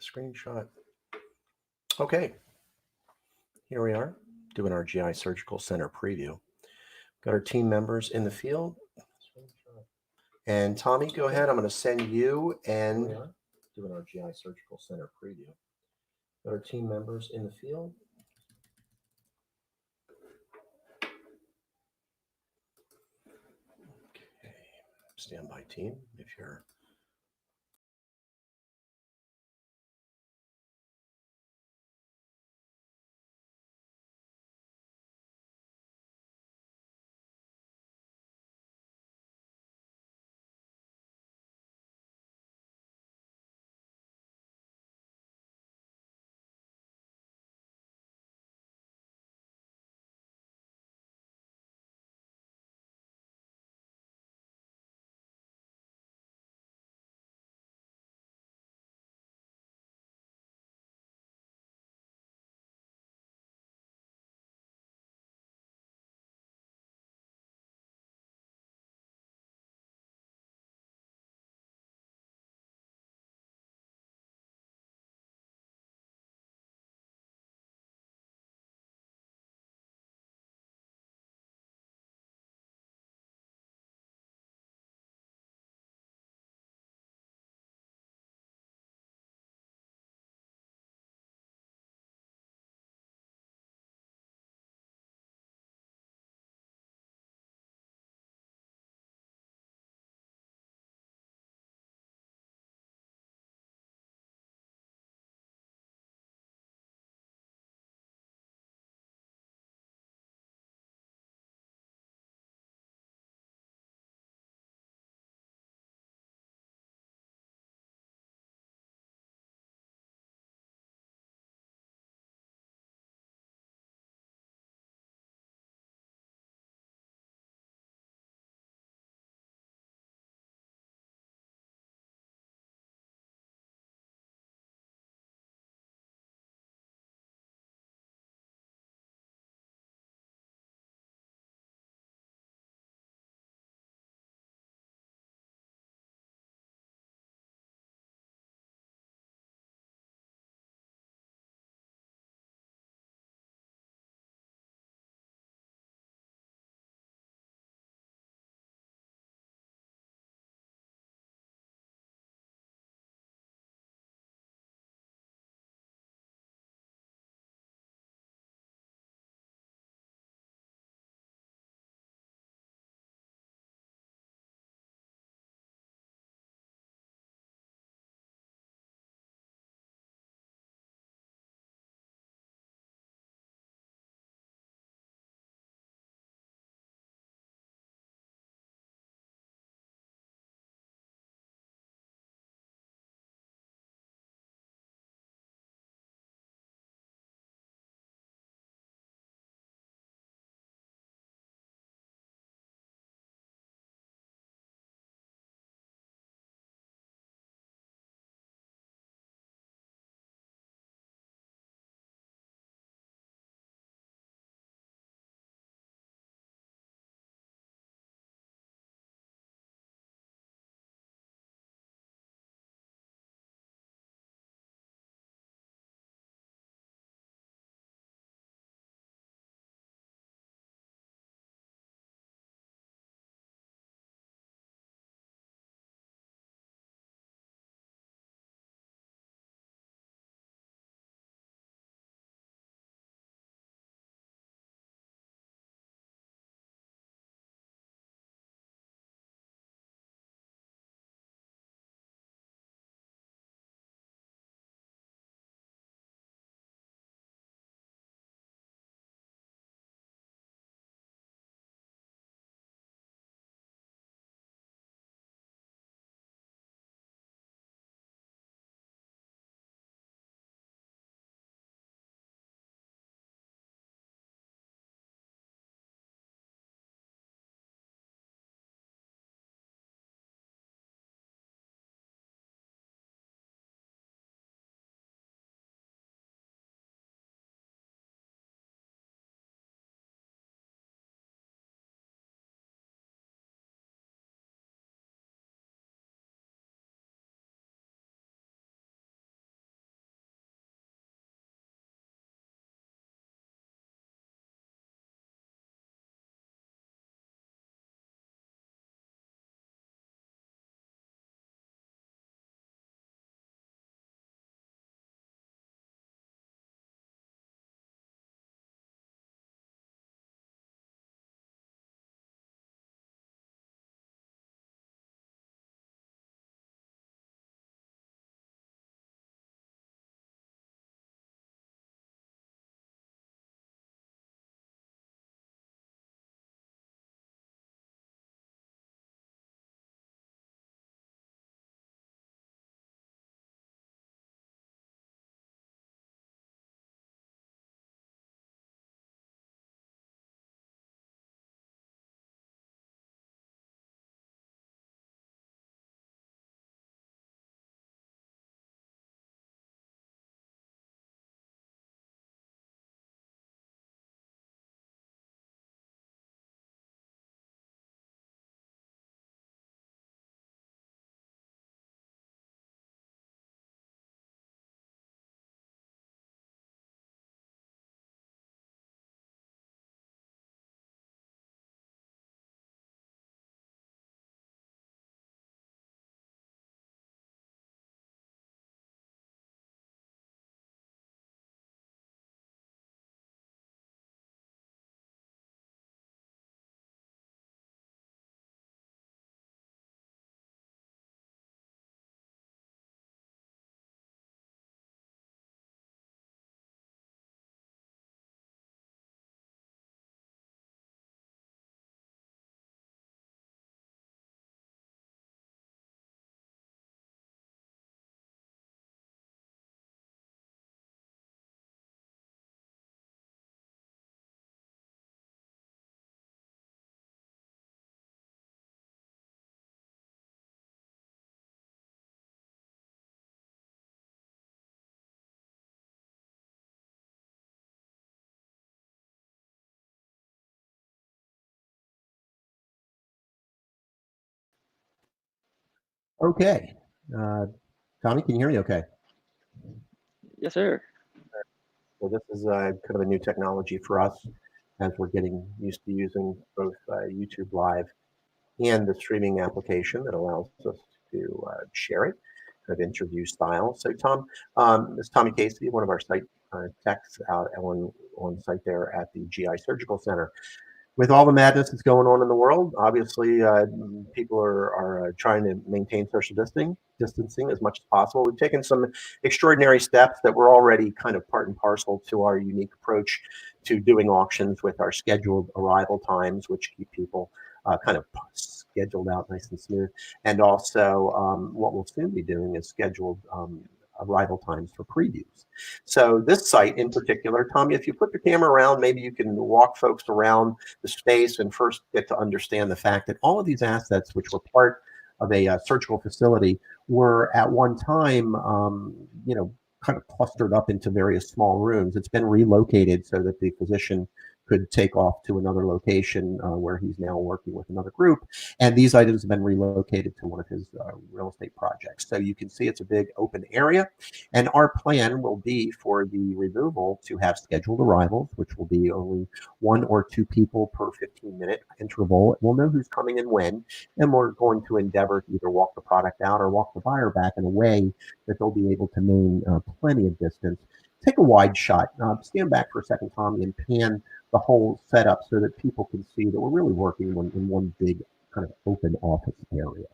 screenshot. Okay, here we are doing our GI Surgical Center preview. Got our team members in the field. And Tommy, go ahead. I'm going to send you and doing our GI Surgical Center preview. Got our team members in the field. Okay, standby team if you're Okay. Tommy, can you hear me okay? Yes, sir. So this is kind of a new technology for us as we're getting used to using both YouTube Live and the streaming application that allows us to share it, kind of interview style. So Tom, this is Tommy Casey, one of our site techs out on site there at the GI Surgical Center. With all the madness that's going on in the world, obviously people are trying to maintain social distancing as much as possible. We've taken some extraordinary steps that were already kind of part and parcel to our unique approach to doing auctions with our scheduled arrival times, which keep people kind of scheduled out nice and smooth. And also, what we'll soon be doing is scheduled arrival times for previews. So this site in particular, Tommy, if you put the camera around, maybe you can walk folks around the space and first get to understand the fact that all of these assets, which were part of a surgical facility, were at one time, kind of clustered up into various small rooms. It's been relocated so that the physician could take off to another location where he's now working with another group. And these items have been relocated to one of his real estate projects. So you can see it's a big open area. And our plan will be for the removal to have scheduled arrivals, which will be only 1 or 2 people per 15-minute interval. We'll know who's coming and when, and we're going to endeavor to either walk the product out or walk the buyer back in a way that they'll be able to maintain plenty of distance. Take a wide shot. Stand back for a second, Tommy, and pan the whole setup so that people can see that we're really working in one big kind of open office area.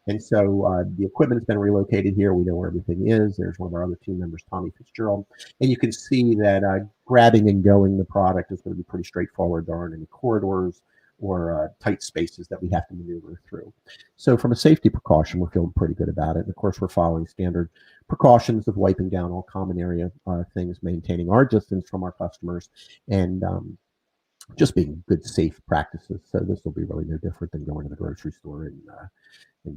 And so the equipment has been relocated here. We know where everything is. There's one of our other team members, Tommy Fitzgerald. And you can see that grabbing and going the product is going to be pretty straightforward. There aren't any corridors or tight spaces that we have to maneuver through. So from a safety precaution, we're feeling pretty good about it. And of course, we're following standard precautions of wiping down all common area things, maintaining our distance from our customers, and just being good, safe practices. So this will be really no different than going to the grocery store and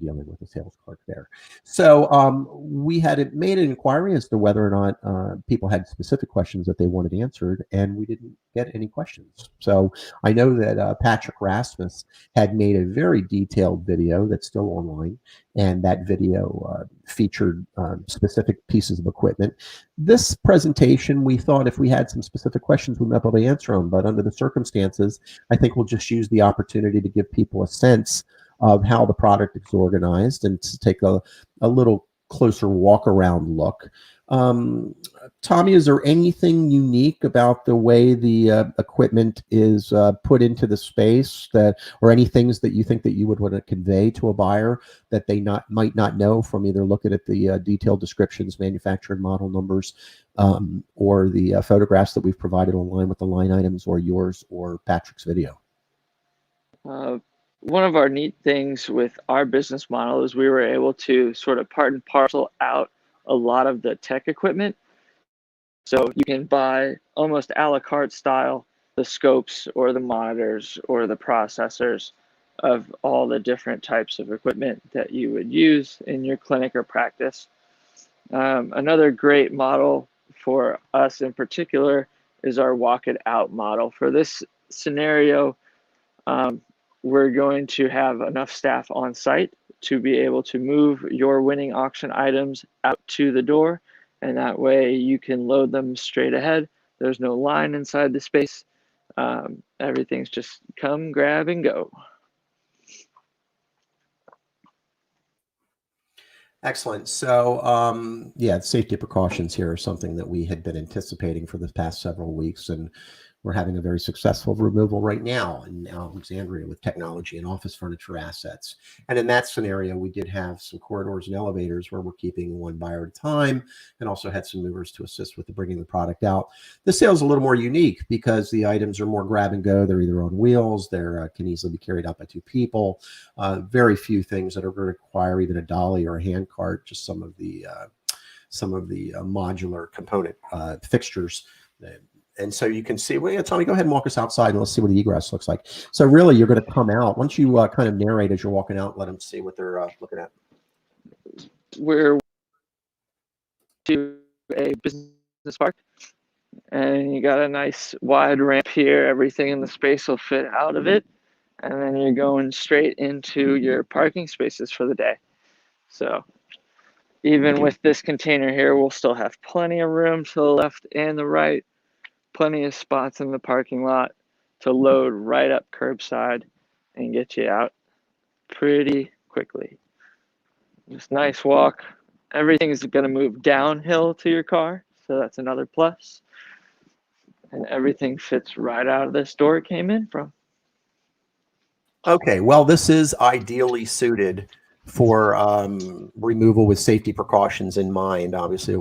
dealing with a sales clerk there. So we had made an inquiry as to whether or not people had specific questions that they wanted answered, and we didn't get any questions. So I know that Patrick Rasmus had made a very detailed video that's still online, and that video featured specific pieces of equipment. This presentation, we thought if we had some specific questions, we might be able to answer them, but under the circumstances, I think we'll just use the opportunity to give people a sense of how the product is organized and to take a little closer walk around look. Tommy, is there anything unique about the way the equipment is put into the space or any things that you think that you would want to convey to a buyer that they might not know from either looking at the detailed descriptions, manufacturer and model numbers, or the photographs that we've provided online with the line items, or yours or Patrick's video? One of our neat things with our business model is we were able to sort of part and parcel out a lot of the tech equipment. So you can buy almost a la carte style the scopes or the monitors or the processors of all the different types of equipment that you would use in your clinic or practice. Another great model for us in particular is our walk it out model. For this scenario, we're going to have enough staff on site to be able to move your winning auction items out to the door, and that way you can load them straight ahead. There's no line inside the space. Everything's just come, grab, and go. Excellent. So, yeah, safety precautions here are something that we had been anticipating for the past several weeks, and we're having a very successful removal right now in Alexandria with technology and office furniture assets. And in that scenario, we did have some corridors and elevators where we're keeping one buyer at a time, and also had some movers to assist with the bringing the product out. The sale is a little more unique because the items are more grab and go. They're either on wheels, they can easily be carried out by 2 people. Very few things that are going to require even a dolly or a hand cart, just some of the modular component fixtures. And so you can see, well, yeah, Tommy, go ahead and walk us outside and let's see what the egress looks like. So really, you're going to come out. Once you kind of narrate as you're walking out, let them see what they're looking at. We're to a business park, and you got a nice wide ramp here. Everything in the space will fit out of it. And then you're going straight into your parking spaces for the day. So even with this container here, we'll still have plenty of room to the left and the right, plenty of spots in the parking lot to load right up curbside and get you out pretty quickly. Just nice walk. Everything's going to move downhill to your car, so that's another plus. And everything fits right out of this door it came in from. Okay, well, this is ideally suited for removal with safety precautions in mind. Obviously, it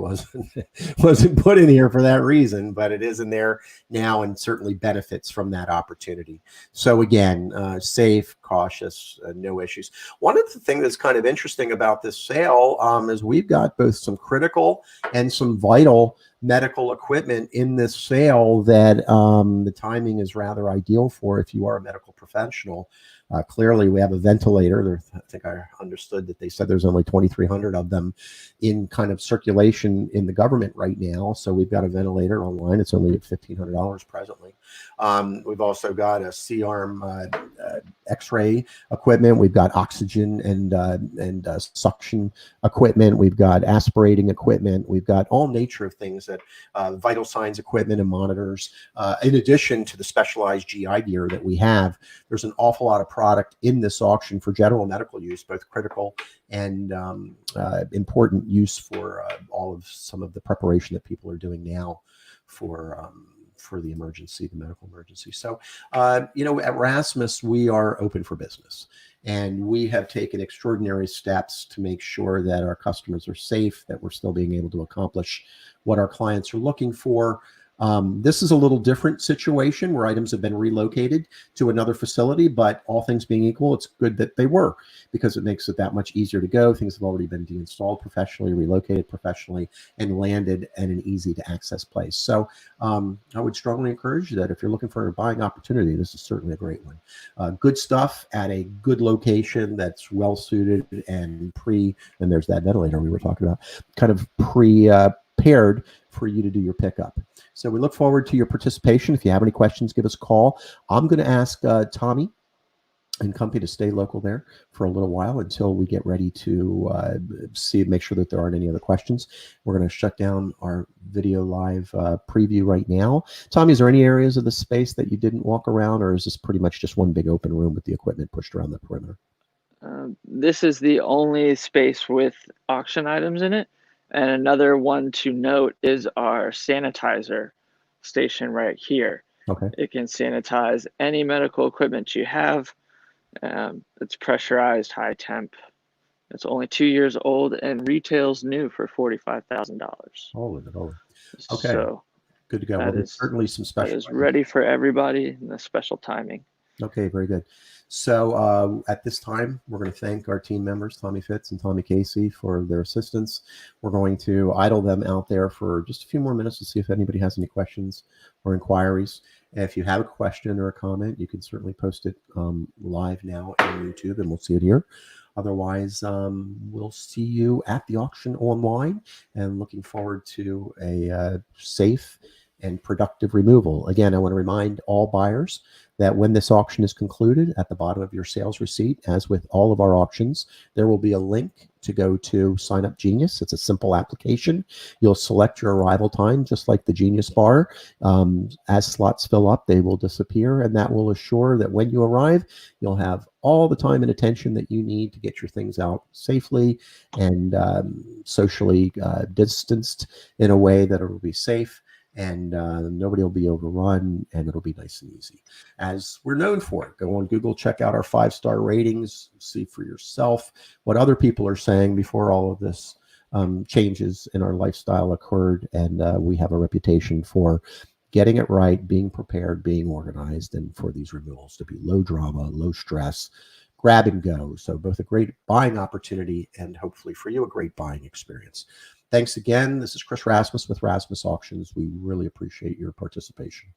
wasn't put in here for that reason, but it is in there now and certainly benefits from that opportunity. So again, safe, cautious, no issues. One of the things that's kind of interesting about this sale is we've got both some critical and some vital medical equipment in this sale that the timing is rather ideal for if you are a medical professional. Clearly, we have a ventilator. I think I understood that they said there's only 2,300 of them in kind of circulation in the government right now. So we've got a ventilator online. It's only at $1,500 presently. We've also got a C-arm X-ray equipment. We've got oxygen and suction equipment. We've got aspirating equipment. We've got all nature of things that vital signs equipment and monitors. In addition to the specialized GI gear that we have, there's an awful lot of product in this auction for general medical use, both critical and important use for all of some of the preparation that people are doing now for the emergency, the medical emergency. So, you know, at Rasmus, we are open for business, and we have taken extraordinary steps to make sure that our customers are safe, that we're still being able to accomplish what our clients are looking for. This is a little different situation where items have been relocated to another facility, but all things being equal, it's good that they were, because it makes it that much easier to go. Things have already been deinstalled professionally, relocated professionally, and landed in an easy to access place. So I would strongly encourage you that if you're looking for a buying opportunity, this is certainly a great one. Good stuff at a good location that's well suited and and there's that ventilator we were talking about, kind of prepared for you to do your pickup. So we look forward to your participation. If you have any questions, give us a call. I'm going to ask Tommy and company to stay local there for a little while until we get ready to make sure that there aren't any other questions. We're going to shut down our video live preview right now. Tommy, is there any areas of the space that you didn't walk around, or is this pretty much just one big open room with the equipment pushed around the perimeter? This is the only space with auction items in it. And another one to note is our sanitizer station right here. Okay. It can sanitize any medical equipment you have. It's pressurized, high temp. It's only 2 years old and retails new for $45,000. Holy. Okay. So good to go. Well, there's certainly some special. That is ready for everybody in the special timing. Okay, very good. So at this time, we're going to thank our team members, Tommy Fitz and Tommy Casey, for their assistance. We're going to idle them out there for just a few more minutes to see if anybody has any questions or inquiries. If you have a question or a comment, you can certainly post it live now on YouTube, and we'll see it here. Otherwise, we'll see you at the auction online, and looking forward to a safe and productive removal. Again, I want to remind all buyers that when this auction is concluded, at the bottom of your sales receipt, as with all of our auctions, there will be a link to go to Sign Up Genius. It's a simple application. You'll select your arrival time, just like the Genius bar. As slots fill up, they will disappear, and that will assure that when you arrive, you'll have all the time and attention that you need to get your things out safely and socially distanced in a way that it will be safe, and nobody will be overrun, and it'll be nice and easy, as we're known for. Go on Google, check out our 5-star ratings, see for yourself what other people are saying before all of this changes in our lifestyle occurred. And we have a reputation for getting it right, being prepared, being organized, and for these removals to be low drama, low stress, grab and go. So both a great buying opportunity and hopefully for you, a great buying experience. Thanks again. This is Chris Rasmus with Rasmus Auctions. We really appreciate your participation.